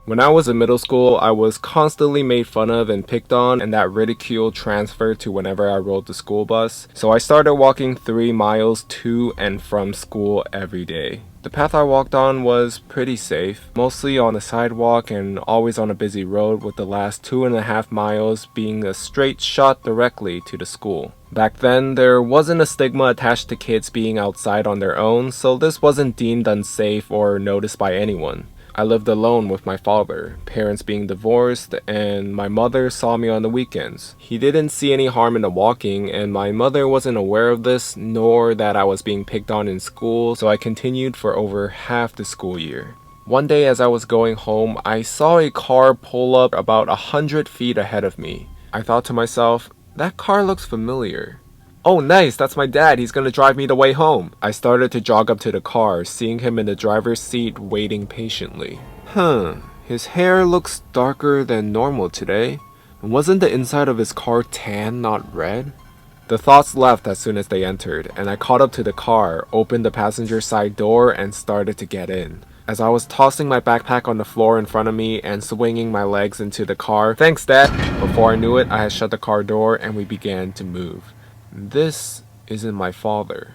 When I was in middle school, I was constantly made fun of and picked on, and that ridicule transferred to whenever I rode the school bus. So I started walking 3 miles to and from school every day. The path I walked on was pretty safe, mostly on a sidewalk and always on a busy road, with the last 2.5 miles being a straight shot directly to the school. Back then, there wasn't a stigma attached to kids being outside on their own, so this wasn't deemed unsafe or noticed by anyone. I lived alone with my father, parents being divorced, and my mother saw me on the weekends. He didn't see any harm in the walking, and my mother wasn't aware of this, nor that I was being picked on in school, so I continued for over half the school year. One day as I was going home, I saw a car pull up about 100 feet ahead of me. I thought to myself, that car looks familiar. Oh nice, that's my dad, he's gonna drive me the way home. I started to jog up to the car, seeing him in the driver's seat waiting patiently. His hair looks darker than normal today. Wasn't the inside of his car tan, not red? The thoughts left as soon as they entered, and I caught up to the car, opened the passenger side door, and started to get in. As I was tossing my backpack on the floor in front of me and swinging my legs into the car, "Thanks, Dad!" Before I knew it, I had shut the car door and we began to move. This isn't my father.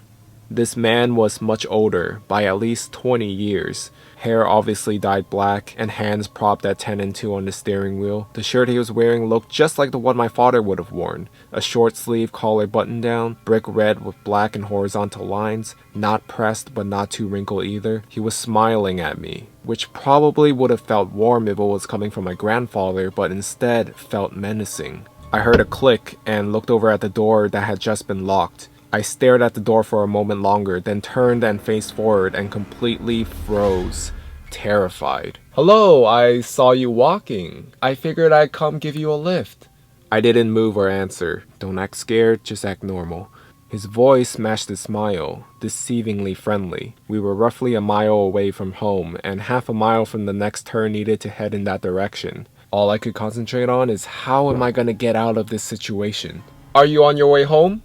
This man was much older, by at least 20 years. Hair obviously dyed black, and hands propped at 10 and 2 on the steering wheel. The shirt he was wearing looked just like the one my father would have worn. A short sleeve collar button down, brick red with black and horizontal lines, not pressed but not too wrinkled either. He was smiling at me, which probably would have felt warm if it was coming from my grandfather, but instead felt menacing. I heard a click and looked over at the door that had just been locked. I stared at the door for a moment longer, then turned and faced forward and completely froze, terrified. "Hello, I saw you walking. I figured I'd come give you a lift." I didn't move or answer. Don't act scared, just act normal. His voice matched his smile, deceivingly friendly. We were roughly a mile away from home, and half a mile from the next turn needed to head in that direction. All I could concentrate on is how am I gonna get out of this situation? "Are you on your way home?"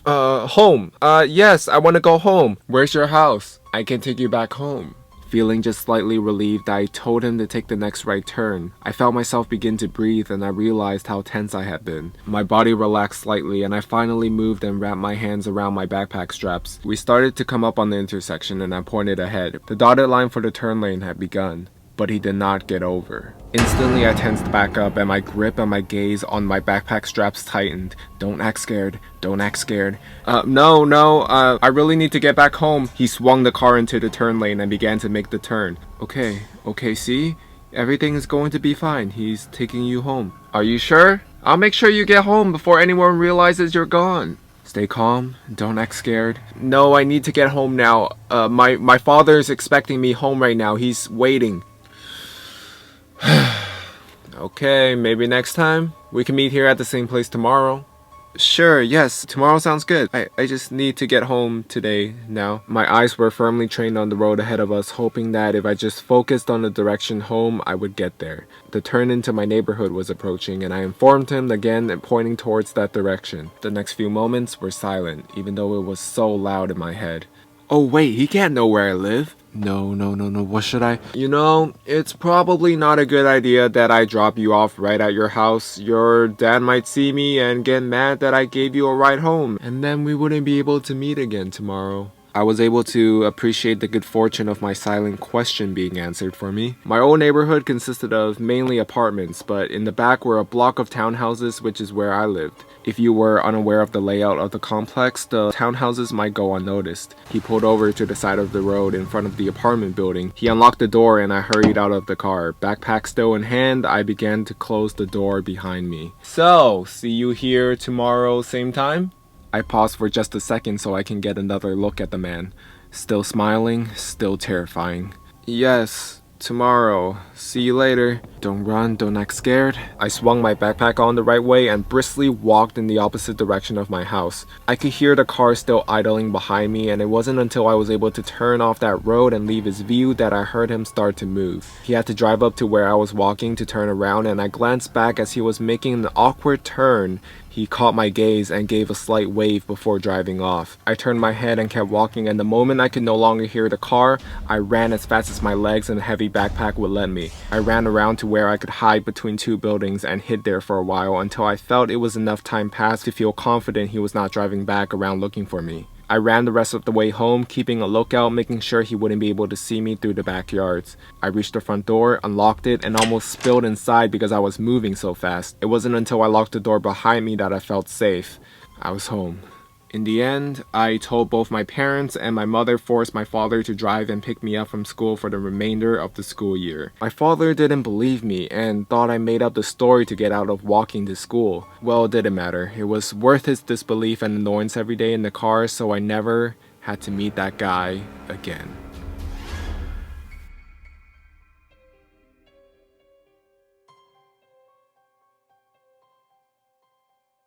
Home. Yes, I wanna go home. Where's your house? I can take you back home." Feeling just slightly relieved, I told him to take the next right turn. I felt myself begin to breathe and I realized how tense I had been. My body relaxed slightly and I finally moved and wrapped my hands around my backpack straps. We started to come up on the intersection and I pointed ahead. The dotted line for the turn lane had begun, but he did not get over. Instantly I tensed back up and my grip and my gaze on my backpack straps tightened. Don't act scared. Don't act scared. No, I really need to get back home. He swung the car into the turn lane and began to make the turn. Okay, see? Everything is going to be fine. He's taking you home. Are you sure? I'll make sure you get home before anyone realizes you're gone. Stay calm. Don't act scared. No, I need to get home now. My father is expecting me home right now. He's waiting. Okay, maybe next time. We can meet here at the same place tomorrow. Sure, yes, tomorrow sounds good. I just need to get home today now. My eyes were firmly trained on the road ahead of us, hoping that if I just focused on the direction home, I would get there. The turn into my neighborhood was approaching, and I informed him again and pointing towards that direction. The next few moments were silent, even though it was so loud in my head. Oh wait, he can't know where I live. No, what should I? You know, it's probably not a good idea that I drop you off right at your house. Your dad might see me and get mad that I gave you a ride home, and then we wouldn't be able to meet again tomorrow. I was able to appreciate the good fortune of my silent question being answered for me. My old neighborhood consisted of mainly apartments, but in the back were a block of townhouses, which is where I lived. If you were unaware of the layout of the complex, the townhouses might go unnoticed. He pulled over to the side of the road in front of the apartment building. He unlocked the door and I hurried out of the car. Backpack still in hand, I began to close the door behind me. So, see you here tomorrow same time? I paused for just a second so I can get another look at the man. Still smiling, still terrifying. Yes, tomorrow. See you later. Don't run, don't act scared. I swung my backpack on the right way and briskly walked in the opposite direction of my house. I could hear the car still idling behind me, and it wasn't until I was able to turn off that road and leave his view that I heard him start to move. He had to drive up to where I was walking to turn around, and I glanced back as he was making an awkward turn He caught my gaze and gave a slight wave before driving off. I turned my head and kept walking, and the moment I could no longer hear the car, I ran as fast as my legs and heavy backpack would let me. I ran around to where I could hide between two buildings and hid there for a while until I felt it was enough time passed to feel confident he was not driving back around looking for me. I ran the rest of the way home, keeping a lookout, making sure he wouldn't be able to see me through the backyards. I reached the front door, unlocked it, and almost spilled inside because I was moving so fast. It wasn't until I locked the door behind me that I felt safe. I was home. In the end, I told both my parents, and my mother forced my father to drive and pick me up from school for the remainder of the school year. My father didn't believe me and thought I made up the story to get out of walking to school. Well, it didn't matter. It was worth his disbelief and annoyance every day in the car, so I never had to meet that guy again.